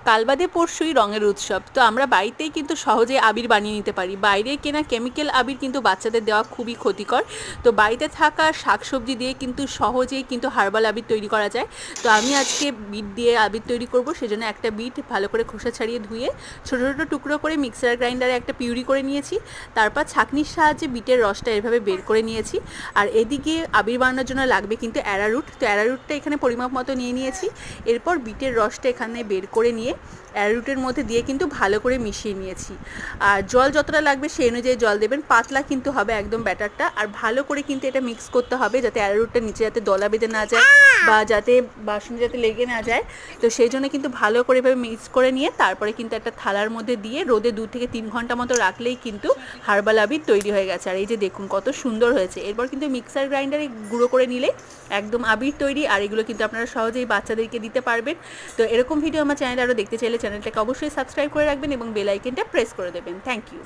কাল বাদে পরশুই রঙের উৎসব। তো আমরা বাড়িতেই কিন্তু সহজেই আবির বানিয়ে নিতে পারি। বাইরে কেনা কেমিক্যাল আবির কিন্তু বাচ্চাদের দেওয়া খুবই ক্ষতিকর। তো বাড়িতে থাকা শাকসবজি দিয়ে কিন্তু সহজেই কিন্তু হার্বাল আবির তৈরি করা যায়। তো আমি আজকে বিট দিয়ে আবির তৈরি করব, সেজন্য একটা বিট ভালো করে খোসা ছাড়িয়ে ধুয়ে ছোটো ছোটো টুকরো করে মিক্সার গ্রাইন্ডারে একটা পিউরি করে নিয়েছি। তারপর ছাঁকনির সাহায্যে বিটের রসটা এভাবে বের করে নিয়েছি। আর এদিকে আবির বানানোর জন্য লাগবে কিন্তু অ্যারারুট। তো অ্যারারুটটা এখানে পরিমাপ মতো নিয়ে নিয়েছি। এরপর বিটের রসটা এখানে বের করে নিয়ে অ্যারারুটের মধ্যে দিয়ে কিন্তু ভালো করে মিশিয়ে নিয়েছি। আর জল যতটা লাগবে সেই অনুযায়ী জল দেবেন, পাতলা কিন্তু হবে একদম ব্যাটারটা। আর ভালো করে কিন্তু এটা মিক্স করতে হবে যাতে অ্যারারুটটা নিচে যাতে দলা বেঁধে না যায় বা যাতে বাসনে যাতে লেগে না যায়। তো সেই জন্য কিন্তু ভালো করে এভাবে মিক্স করে নিয়ে তারপরে কিন্তু একটা থালার মধ্যে দিয়ে রোদে 2 থেকে 3 ঘন্টা মতো রাখলেই কিন্তু হার্বাল আবির তৈরি হয়ে গেছে। আর এই যে দেখুন কত সুন্দর হয়েছে। এরপর কিন্তু মিক্সার গ্রাইন্ডারে গুঁড়ো করে নিলে একদম আবির তৈরি। আর এগুলো কিন্তু আপনারা সহজেই বাচ্চাদেরকে দিতে পারবেন। তো এরকম ভিডিও আমার চ্যানেলে আরও দেখতে চাইলে চ্যানেলটাকে অবশ্যই সাবস্ক্রাইব করে রাখবেন এবং বেল আইকনটা প্রেস করে দেবেন। Thank you.